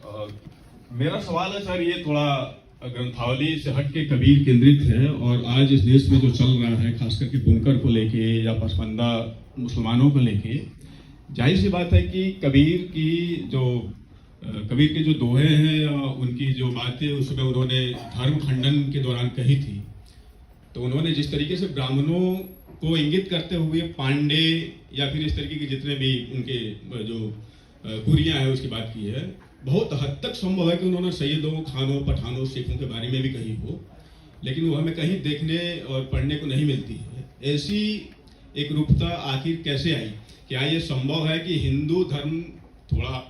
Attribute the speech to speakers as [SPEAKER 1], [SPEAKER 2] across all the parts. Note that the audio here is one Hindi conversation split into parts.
[SPEAKER 1] अ, मेरा सवाल है सर, ये थोड़ा ग्रंथावली से हट के कबीर केंद्रित है और आज इस देश में जो चल रहा है खास करके बुनकर को लेके या पसमानदा मुसलमानों को लेके, जाहिर सी बात है कि कबीर के जो दोहे हैं या उनकी जो बातें उसमें उन्होंने धर्म खंडन के दौरान कही थी, तो उन्होंने जिस तरीके से ब्राह्मणों को इंगित करते हुए पांडे या फिर इस तरीके के जितने भी उनके जो कुरियां हैं उसकी बात की है, बहुत हद तक संभव है कि उन्होंने सैयदों, खानों, पठानों, शेखों के बारे में भी कही हो, लेकिन वो हमें कहीं देखने और पढ़ने को नहीं मिलती है। ऐसी एक रूपता आखिर कैसे आई? क्या ये संभव है कि हिंदू धर्म थोड़ा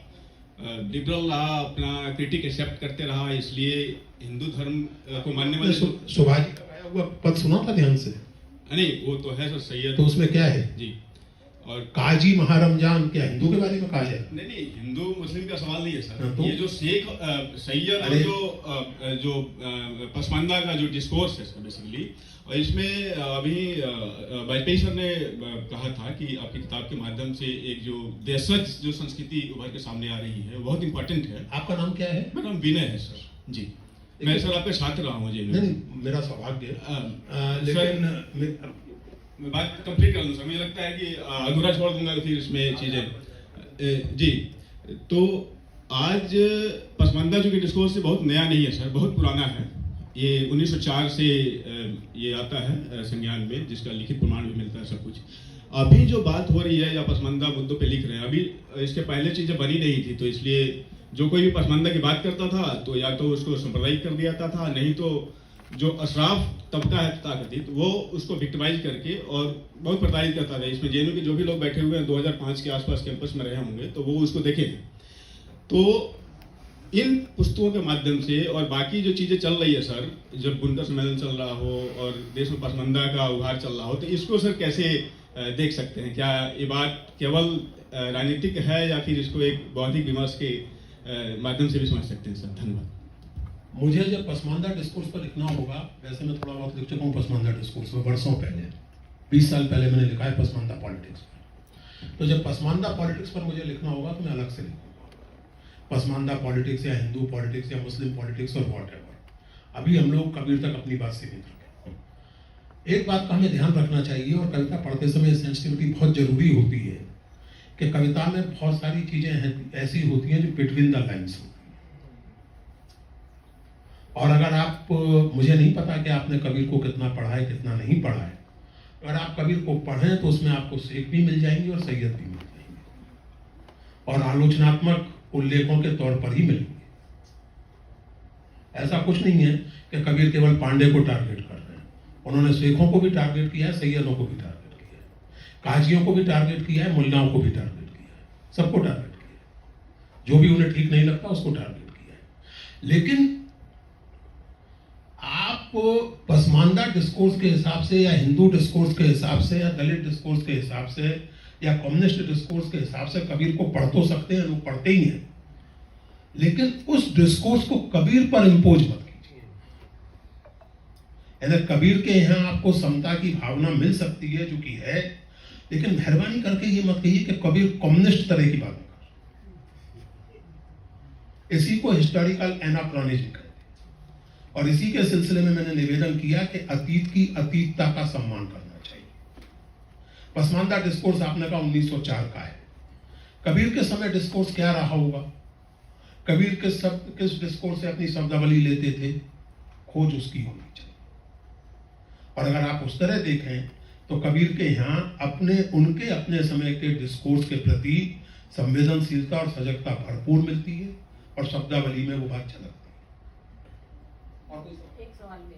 [SPEAKER 1] लिबरल रहा, अपना क्रिटिक एक्सेप्ट करते रहा, इसलिए हिंदू धर्म को मानने वाले
[SPEAKER 2] सुभाष जी का गाया हुआ पद सुना था ध्यान से?
[SPEAKER 1] नहीं, वो तो है सर सैयद।
[SPEAKER 2] तो उसमें क्या है जी? और काजी महारमजान क्या हिंदू के बारे में कहा जाए?
[SPEAKER 1] नहीं, हिंदू मुस्लिम का सवाल नहीं है सर।
[SPEAKER 2] तो?
[SPEAKER 1] ये जो शेख सैयद और जो पसमानदा का जो डिस्कोर्स है सर बेसिकली, और इसमें अभी वाजपेयी सर ने कहा था कि आपकी किताब के माध्यम से एक जो देशज जो संस्कृति उभर के सामने आ रही है बहुत इंपॉर्टेंट है।
[SPEAKER 2] आपका नाम क्या है?
[SPEAKER 1] मेरा नाम विनय है सर जी। मैं सर आपके छात्र रहा हूँ जी।
[SPEAKER 2] नहीं, मेरा सौभाग्य लेकिन
[SPEAKER 1] मैं बात कंप्लीट कर लूँ सर, मुझे लगता है कि अधूरा छोड़ दूंगा तो फिर इसमें चीजें जी। तो आज पसमानदा जो कि डिस्कोर्स से बहुत नया नहीं है सर, बहुत पुराना है। ये 1904 से ये आता है संज्ञान में, जिसका लिखित प्रमाण भी मिलता है सब कुछ। अभी जो बात हो रही है या पसमानदा मुद्दों पे लिख रहे हैं, अभी इसके पहले चीजें बनी नहीं थी, तो इसलिए जो कोई भी पसमानदा की बात करता था तो या तो उसको सांप्रदायिक कर दिया जाता था, नहीं तो जो अशराफ तबका है तथाकथित वो उसको विक्टिमाइज करके और बहुत प्रताड़ित करता था। इसमें जेएनयू के जो भी लोग बैठे हुए हैं 2005 के आसपास कैंपस में रहे होंगे तो वो उसको देखे। तो इन पुस्तकों के माध्यम से और बाकी जो चीजें चल रही है सर, जब बुनकर सम्मेलन चल रहा हो और देश में पसमानदा का उभार चल रहा हो, तो इसको सर कैसे देख सकते हैं? क्या ये बात केवल राजनीतिक है या फिर इसको एक बौद्धिक विमर्श के माध्यम से भी समझ सकते हैं सर? धन्यवाद।
[SPEAKER 2] मुझे जब पसमानदा डिस्कोर्स पर लिखना होगा, वैसे मैं थोड़ा बहुत लिख चुका हूँ पसमानदा डिस्कोर्स पर वर्षों पहले, 20 साल पहले मैंने लिखा है पसमानदा पॉलिटिक्स पर। तो जब पसमानदा पॉलिटिक्स पर मुझे लिखना होगा तो मैं अलग से लिखूंगा, पसमानदा पॉलिटिक्स या हिंदू पॉलिटिक्स या मुस्लिम पॉलिटिक्स और व्हाटएवर। अभी हम लोग कबीर तक अपनी बात सीमित रखें। एक बात का हमें ध्यान रखना चाहिए, और कविता पढ़ते समय सेंसिटिविटी बहुत जरूरी होती है, कि कविता में बहुत सारी चीजें ऐसी होती हैं जो बिटवीन द लाइन्स होती हैं। और अगर आप, मुझे नहीं पता कि आपने कबीर को कितना पढ़ा है कितना नहीं पढ़ा है, अगर आप कबीर को पढ़ें तो उसमें आपको शेख भी मिल जाएंगे और सैयद भी मिल जाएंगे, और आलोचनात्मक उल्लेखों के तौर पर ही मिलेंगे। ऐसा कुछ नहीं है कि कबीर केवल पांडे को टारगेट कर रहे हैं, उन्होंने शेखों को भी टारगेट किया है, सैयदों को भी टारगेट किया है, काजियों को भी टारगेट किया है, मुल्लाओं को भी टारगेट किया है, सबको टारगेट किया है, जो भी उन्हें ठीक नहीं लगता उसको टारगेट किया है। लेकिन आप पसमानदा डिस्कोर्स के हिसाब से या हिंदू डिस्कोर्स के हिसाब से या दलित डिस्कोर्स के हिसाब से या कम्युनिस्ट डिस्कोर्स के हिसाब से कबीर को पढ़ तो सकते हैं, लोग पढ़ते ही हैं, लेकिन उस डिस्कोर्स को कबीर पर इंपोज मत कीजिए। यानी कबीर के यहाँ आपको समता की भावना मिल सकती है, जो कि है, लेकिन मेहरबानी करके ये मत कहिए कि कबीर कम्युनिस्ट तरह की बात कर। इसी को हिस्टोरिकल एनाक्रोनिज्म कहते हैं। और इसी के सिलसिले में मैंने निवेदन किया कि अतीत की अतीतता का सम्मान करना चाहिए। पसमानदा डिस्कोर्स आपने कहा 1904 का है, कबीर के समय डिस्कोर्स क्या रहा होगा? कबीर किस डिस्कोर्स से अपनी शब्दावली लेते थे? खोज उसकी होनी चाहिए। और अगर आप उस तरह देखें तो कबीर के यहाँ उनके अपने समय के डिस्कोर्स के प्रति संवेदनशीलता और सजगता भरपूर मिलती है, और शब्दावली में वो बात झलकती है।
[SPEAKER 3] एक सवाल में